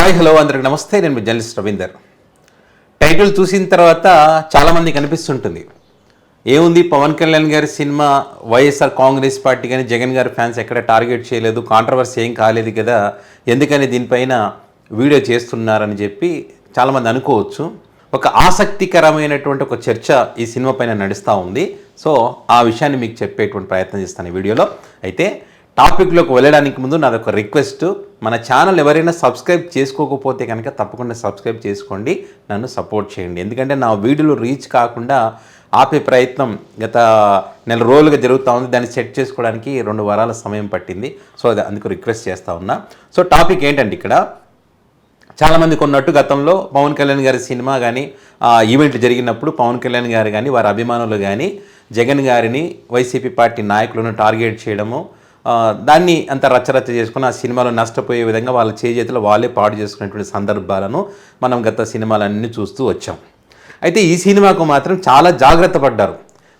Hi hello అందరికి నమస్తే. నేను మీ జర్నలిస్ట్ రవీందర్. టైటిల్ చూసిన తర్వాత చాలామందికి అనిపిస్తుంటుంది, ఏముంది పవన్ కళ్యాణ్ గారి సినిమా వైఎస్ఆర్ కాంగ్రెస్ పార్టీ కానీ జగన్ గారి ఫ్యాన్స్ ఎక్కడ టార్గెట్ చేయలేదు, కాంట్రవర్సీ ఏం కాలేదు కదా, ఎందుకని దీనిపైన వీడియో చేస్తున్నారని చెప్పి చాలామంది అనుకోవచ్చు. ఒక ఆసక్తికరమైనటువంటి ఒక చర్చ ఈ సినిమా పైన నడుస్తూ ఉంది. సో ఆ విషయాన్ని మీకు చెప్పేటువంటి ప్రయత్నం చేస్తాను ఈ వీడియోలో. అయితే టాపిక్లోకి వెళ్ళడానికి ముందు నాదొక రిక్వెస్ట్, మన ఛానల్ ఎవరైనా సబ్స్క్రైబ్ చేసుకోకపోతే కనుక తప్పకుండా సబ్స్క్రైబ్ చేసుకోండి, నన్ను సపోర్ట్ చేయండి. ఎందుకంటే నా వీడియోలు రీచ్ కాకుండా ఆపే ప్రయత్నం గత నెల రోజులుగా జరుగుతూ ఉంది. దాన్ని సెట్ చేసుకోవడానికి 2 వారాల సమయం పట్టింది. సో అది అందుకు రిక్వెస్ట్ చేస్తూ ఉన్నా. సో టాపిక్ ఏంటంటే, ఇక్కడ చాలామంది కొన్నట్టు గతంలో పవన్ కళ్యాణ్ గారి సినిమా కానీ ఈవెంట్లు జరిగినప్పుడు పవన్ కళ్యాణ్ గారు కానీ వారి అభిమానులు కానీ జగన్ గారిని వైసీపీ పార్టీ నాయకులను టార్గెట్ చేయడము, దాన్ని అంత రచ్చరచ్చ చేసుకుని ఆ సినిమాలో నష్టపోయే విధంగా వాళ్ళ చేతులు వాళ్ళే పాడు చేసుకునేటువంటి సందర్భాలను మనం గత సినిమాలన్నీ చూస్తూ వచ్చాం. అయితే ఈ సినిమాకు మాత్రం చాలా జాగ్రత్త పడ్డారు.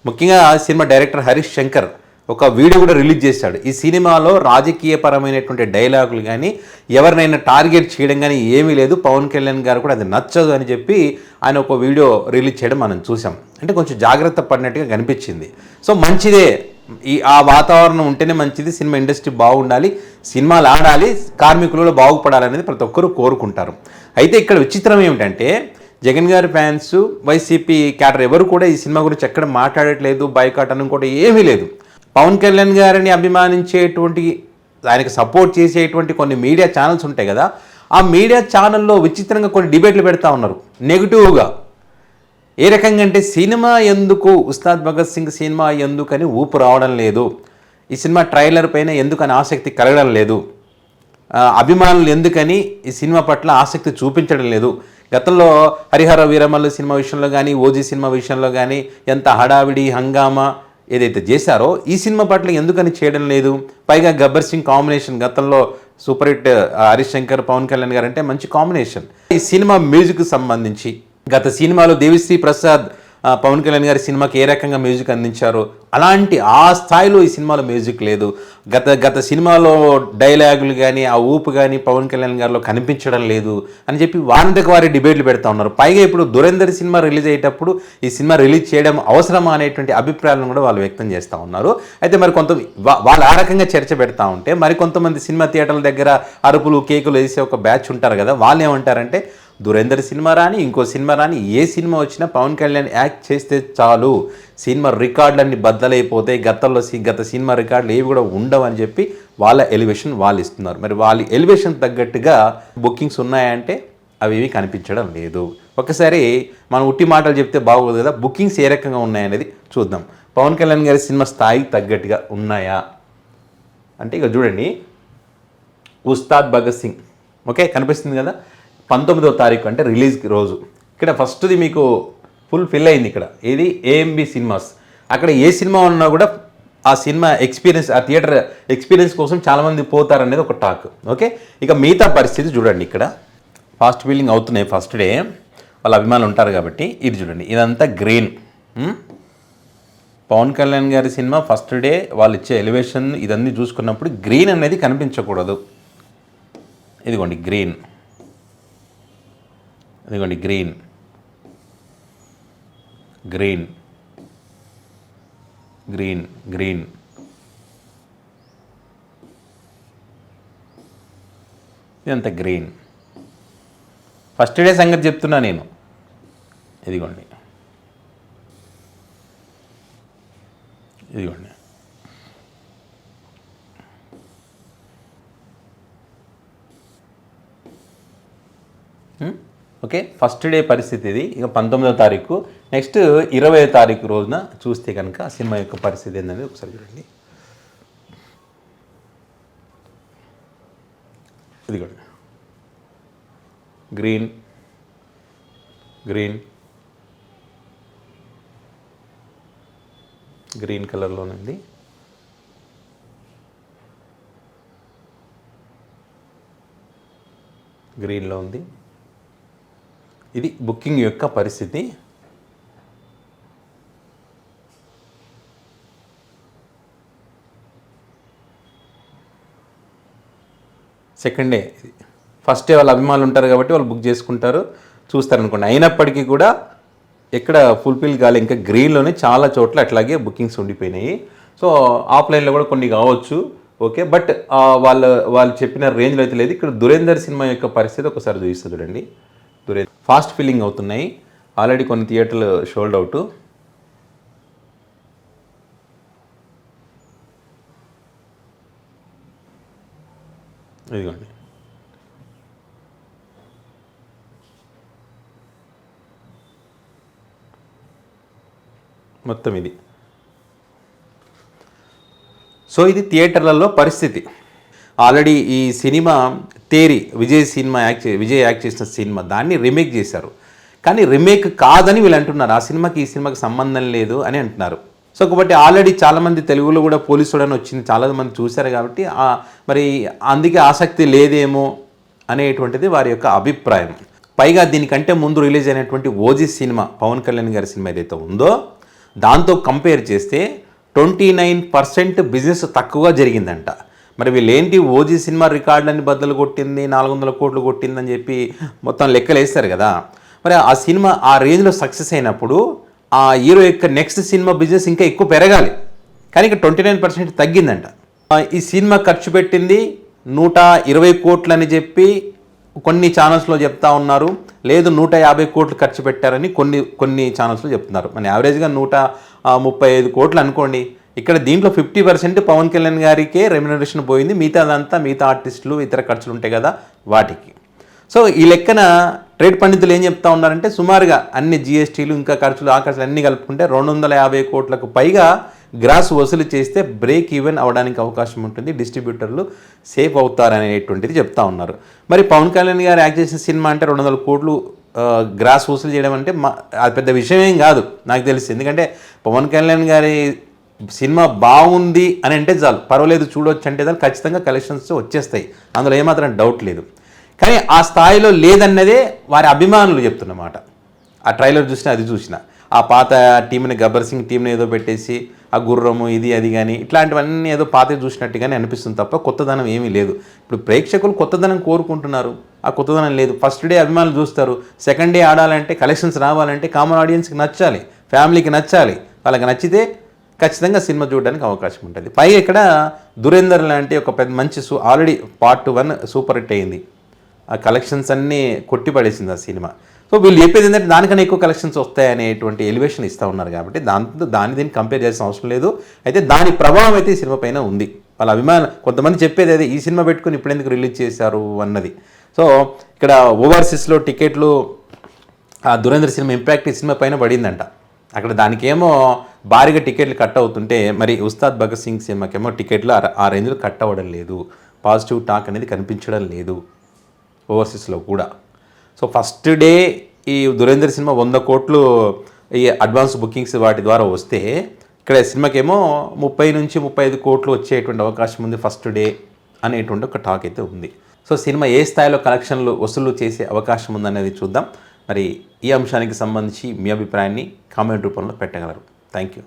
ముఖ్యంగా ఆ సినిమా డైరెక్టర్ హరీష్ శంకర్ ఒక వీడియో కూడా రిలీజ్ చేశాడు. ఈ సినిమాలో రాజకీయపరమైనటువంటి డైలాగులు కానీ ఎవరినైనా టార్గెట్ చేయడం కానీ ఏమీ లేదు, పవన్ కళ్యాణ్ గారు కూడా అది నచ్చదు అని చెప్పి ఆయన ఒక వీడియో రిలీజ్ చేయడం మనం చూసాం. అంటే కొంచెం జాగ్రత్త పడినట్టుగా కనిపించింది. సో మంచిదే, ఆ వాతావరణం ఉంటేనే మంచిది, సినిమా ఇండస్ట్రీ బాగుండాలి, సినిమాలు ఆడాలి, కార్మికులు బాగుపడాలనేది ప్రతి ఒక్కరూ కోరుకుంటారు. అయితే ఇక్కడ విచిత్రం ఏమిటంటే, జగన్ గారి ఫ్యాన్స్ వైసీపీ క్యాడర్ ఎవరు కూడా ఈ సినిమా గురించి ఎక్కడ మాట్లాడట్లేదు, బైకాట్ అనుకోవడం ఏమీ లేదు. పవన్ కళ్యాణ్ గారిని అభిమానించేటువంటి, ఆయనకు సపోర్ట్ చేసేటువంటి కొన్ని మీడియా ఛానల్స్ ఉంటాయి కదా, ఆ మీడియా ఛానల్లో విచిత్రంగా కొన్ని డిబేట్లు పెడతా ఉన్నారు నెగిటివ్గా. ఏ రకంగా అంటే, సినిమా ఎందుకు, ఉస్తాద్ భగత్ సింగ్ సినిమా ఎందుకని ఊపు రావడం లేదు, ఈ సినిమా ట్రైలర్ పైన ఎందుకని ఆసక్తి కలగడం లేదు, అభిమానులు ఎందుకని ఈ సినిమా పట్ల ఆసక్తి చూపించడం లేదు, గతంలో హరిహర వీరమల్లు సినిమా విషయంలో కానీ ఓజీ సినిమా విషయంలో కానీ ఎంత హడావిడి హంగామా ఏదైతే చేశారో ఈ సినిమా పట్ల ఎందుకని చేయడం లేదు. పైగా గబ్బర్ సింగ్ కాంబినేషన్ గతంలో సూపర్ హిట్, హరీష్ శంకర్ పవన్ కళ్యాణ్ గారు అంటే మంచి కాంబినేషన్. ఈ సినిమా మ్యూజిక్కి సంబంధించి గత సినిమాలో దేవిశ్రీ ప్రసాద్ పవన్ కళ్యాణ్ గారి సినిమాకి ఏ రకంగా మ్యూజిక్ అందించారో అలాంటి ఆ స్థాయిలో ఈ సినిమాలో మ్యూజిక్ లేదు. గత సినిమాలో డైలాగులు కానీ ఆ ఊపు కానీ పవన్ కళ్యాణ్ గారిలో కనిపించడం లేదు అని చెప్పి వారంతకు వారి డిబేట్లు పెడతా ఉన్నారు. పైగా ఇప్పుడు దురేందర్ సినిమా రిలీజ్ అయ్యేటప్పుడు ఈ సినిమా రిలీజ్ చేయడం అవసరమా అనేటువంటి అభిప్రాయాలను కూడా వాళ్ళు వ్యక్తం చేస్తూ ఉన్నారు. అయితే మరి వాళ్ళు ఆ రకంగా చర్చ పెడతా ఉంటే, మరి కొంతమంది సినిమా థియేటర్ల దగ్గర అరుపులు కేకులు వేసే ఒక బ్యాచ్ ఉంటారు కదా, వాళ్ళు ఏమంటారంటే, దురేందర్ సినిమా రాని ఇంకో సినిమా రాని ఏ సినిమా వచ్చినా పవన్ కళ్యాణ్ యాక్ట్ చేస్తే చాలు, సినిమా రికార్డులన్నీ బద్దలైపోతాయి, గత సినిమా రికార్డులు ఏవి కూడా ఉండవు అని చెప్పి వాళ్ళ ఎలివేషన్ వాళ్ళు ఇస్తున్నారు. మరి వాళ్ళ ఎలివేషన్ తగ్గట్టుగా బుకింగ్స్ ఉన్నాయంటే అవి ఏవి కనిపించడం లేదు. ఒకసారి మనం ఉట్టి మాటలు చెప్తే బాగోదు కదా, బుకింగ్స్ ఏ రకంగా ఉన్నాయనేది చూద్దాం. పవన్ కళ్యాణ్ గారి సినిమా స్థాయికి తగ్గట్టుగా ఉన్నాయా అంటే, ఇక చూడండి, ఉస్తాద్ భగత్ సింగ్ ఓకే కనిపిస్తుంది కదా, 19వ తారీఖు అంటే రిలీజ్కి రోజు. ఇక్కడ ఫస్ట్ది మీకు ఫుల్ ఫిల్ అయింది. ఇక్కడ ఏది ఏఎంబి సినిమాస్. అక్కడ ఏ సినిమా ఉన్నా కూడా ఆ సినిమా ఎక్స్పీరియన్స్, ఆ థియేటర్ ఎక్స్పీరియన్స్ కోసం చాలామంది పోతారనేది ఒక టాక్. ఓకే, ఇక మిగతా పరిస్థితి చూడండి. ఇక్కడ ఫాస్ట్ బిల్డింగ్ అవుతున్నాయి ఫస్ట్ డే, వాళ్ళ అభిమానులు ఉంటారు కాబట్టి. ఇది చూడండి, ఇదంతా గ్రీన్. పవన్ కళ్యాణ్ గారి సినిమా ఫస్ట్ డే వాళ్ళు ఇచ్చే ఎలివేషన్ ఇదన్నీ చూసుకున్నప్పుడు గ్రీన్ అనేది కనిపించకూడదు. ఇదిగోండి గ్రీన్, ఇదిగోండి గ్రీన్ గ్రీన్ గ్రీన్ గ్రీన్ ఇదంతా గ్రీన్. ఫస్ట్ డే సంగతి చెప్తున్నా నేను. ఇదిగోండి ఇదిగోండి ఓకే, ఫస్ట్ డే పరిస్థితి ఇది. ఇక 19వ తారీఖు, నెక్స్ట్ 20వ తారీఖు రోజున చూస్తే కనుక సినిమా యొక్క పరిస్థితి ఏంటనేది ఒకసారి చూడండి. ఇదిగోండి గ్రీన్ గ్రీన్ గ్రీన్ కలర్లోనుంది. గ్రీన్లో ఉంది. ఇది బుకింగ్ యొక్క పరిస్థితి. సెకండ్ డే ఇది ఫస్టే వాళ్ళ అభిమానులు ఉంటారు కాబట్టి వాళ్ళు బుక్ చేసుకుంటారు, చూస్తారనుకోండి. అయినప్పటికీ కూడా ఎక్కడ ఫుల్ఫిల్ కాలే, ఇంకా గ్రీన్లోనే చాలా చోట్ల అట్లాగే బుకింగ్స్ ఉండిపోయినాయి. సో ఆఫ్లైన్లో కూడా కొన్ని కావచ్చు, ఓకే. బట్ వాళ్ళు చెప్పిన రేంజ్లో అయితే లేదు. ఇక్కడ దురేందర్ సినిమా యొక్క పరిస్థితి ఒకసారి చూపిస్తుంది చూడండి. ఫాస్ట్ ఫిల్లింగ్ అవుతున్నాయి, ఆల్రెడీ కొన్ని థియేటర్లు షోల్డ్ అవుట్. ఇదిగోండి, మొత్తం ఇది. సో ఇది థియేటర్లలో పరిస్థితి. ఆల్రెడీ ఈ సినిమా తేరి విజయ్ యాక్ట్ చేసిన సినిమా, దాన్ని రీమేక్ చేశారు. కానీ రీమేక్ కాదని వీళ్ళు అంటున్నారు, ఆ సినిమాకి ఈ సినిమాకి సంబంధం లేదు అని అంటున్నారు. సో కాబట్టి ఆల్రెడీ చాలామంది తెలుగులో కూడా పోలీసుడని వచ్చింది, చాలామంది చూశారు కాబట్టి మరి అందుకే ఆసక్తి లేదేమో అనేటువంటిది వారి యొక్క అభిప్రాయం. పైగా దీనికంటే ముందు రిలీజ్ అయినటువంటి ఓజీ సినిమా, పవన్ కళ్యాణ్ గారి సినిమా ఏదైతే ఉందో దాంతో కంపేర్ చేస్తే 29% బిజినెస్ తక్కువగా జరిగిందంట. మరి వీళ్ళేంటి, ఓజీ సినిమా రికార్డులన్నీ బద్దలు కొట్టింది, 400 కోట్లు కొట్టిందని చెప్పి మొత్తం లెక్కలు వేస్తారు కదా. మరి ఆ సినిమా ఆ రేంజ్లో సక్సెస్ అయినప్పుడు ఆ హీరో యొక్క నెక్స్ట్ సినిమా బిజినెస్ ఇంకా ఎక్కువ పెరగాలి, కానీ ఇక 29% తగ్గిందంట. ఈ సినిమా ఖర్చు పెట్టింది 120 కోట్లు అని చెప్పి కొన్ని ఛానల్స్లో చెప్తా ఉన్నారు. లేదు 150 కోట్లు ఖర్చు పెట్టారని కొన్ని ఛానల్స్లో చెప్తున్నారు. మన యావరేజ్గా 135 కోట్లు అనుకోండి. ఇక్కడ దీంట్లో 50% పవన్ కళ్యాణ్ గారికే రెమ్యునరేషన్ పోయింది, మిగతా ఆర్టిస్టులు ఇతర ఖర్చులు ఉంటాయి కదా వాటికి. సో ఈ లెక్కన ట్రేడ్ పండితులు ఏం చెప్తా ఉన్నారంటే సుమారుగా అన్ని జిఎస్టీలు ఇంకా ఖర్చులు ఆ ఖర్చులు అన్నీ కలుపుకుంటే 250 కోట్లకు పైగా గ్రాస్ వసూలు చేస్తే బ్రేక్ ఈవెన్ అవడానికి అవకాశం ఉంటుంది, డిస్ట్రిబ్యూటర్లు సేఫ్ అవుతారనేటువంటిది చెప్తా ఉన్నారు. మరి పవన్ కళ్యాణ్ గారు యాక్ట్ చేసిన సినిమా అంటే 200 కోట్లు గ్రాస్ వసూలు చేయడం అంటే అది పెద్ద విషయం ఏం కాదు నాకు తెలిసి. ఎందుకంటే పవన్ కళ్యాణ్ గారి సినిమా బాగుంది అని అంటే చాలు, పర్వాలేదు చూడవచ్చు అంటే చాలు, ఖచ్చితంగా కలెక్షన్స్ వచ్చేస్తాయి, అందులో ఏమాత్రం డౌట్ లేదు. కానీ ఆ స్థాయిలో లేదన్నదే వారి అభిమానులు చెప్తున్నమాట. ఆ ట్రైలర్ చూసినా అది చూసినా ఆ పాత టీంని, గబ్బర్ సింగ్ టీంని ఏదో పెట్టేసి ఆ గుర్రము ఇది అది కానీ ఇట్లాంటివన్నీ ఏదో పాత చూసినట్టుగానే అనిపిస్తుంది తప్ప కొత్తదనం ఏమీ లేదు. ఇప్పుడు ప్రేక్షకులు కొత్తదనం కోరుకుంటున్నారు, ఆ కొత్తదనం లేదు. ఫస్ట్ డే అభిమానులు చూస్తారు, సెకండ్ డే ఆడాలంటే కలెక్షన్స్ రావాలంటే కామన్ ఆడియన్స్కి నచ్చాలి, ఫ్యామిలీకి నచ్చాలి. వాళ్ళకి నచ్చితే ఖచ్చితంగా సినిమా చూడడానికి అవకాశం ఉంటుంది. పైగా ఇక్కడ దురేందర్ లాంటి ఒక పెద్ద మంచి ఆల్రెడీ పార్ట్ 1 సూపర్ హిట్ అయింది, ఆ కలెక్షన్స్ అన్నీ కొట్టిపడేసింది ఆ సినిమా. సో వీళ్ళు చెప్పేది ఏంటంటే దానికన్నా ఎక్కువ కలెక్షన్స్ వస్తాయనేటువంటి ఎలివేషన్ ఇస్తూ ఉన్నారు కాబట్టి దీన్ని కంపేర్ చేయాల్సిన అవసరం లేదు. అయితే దాని ప్రభావం అయితే ఈ సినిమా పైన ఉంది. వాళ్ళ అభిమానులు కొంతమంది చెప్పేది అదే, ఈ సినిమా పెట్టుకుని ఇప్పుడు ఎందుకు రిలీజ్ చేశారు అన్నది. సో ఇక్కడ ఓవర్సీస్లో టికెట్లు ఆ దురేందర్ సినిమా ఇంపాక్ట్ ఈ సినిమా పైన పడిందంట. అక్కడ దానికేమో భారీగా టికెట్లు కట్ అవుతుంటే మరి ఉస్తాద్ భగత్ సింగ్ సినిమాకేమో టికెట్లు ఆ రేంజ్లో కట్ అవ్వడం లేదు, పాజిటివ్ టాక్ అనేది కనిపించడం లేదు ఓవర్సీస్లో కూడా. సో ఫస్ట్ డే ఈ దురేందర్ సినిమా 100 కోట్లు ఈ అడ్వాన్స్ బుకింగ్స్ వాటి ద్వారా వస్తే ఇక్కడ సినిమాకేమో 30 నుంచి 35 కోట్లు వచ్చేటువంటి అవకాశం ఉంది ఫస్ట్ డే అనేటువంటి ఒక టాక్ అయితే ఉంది. సో సినిమా ఏ స్థాయిలో కలెక్షన్లు వసూలు చేసే అవకాశం ఉందనేది చూద్దాం. మరి ఈ అంశానికి సంబంధించి మీ అభిప్రాయాన్ని కామెంట్ రూపంలో పెట్టగలరు. Thank you.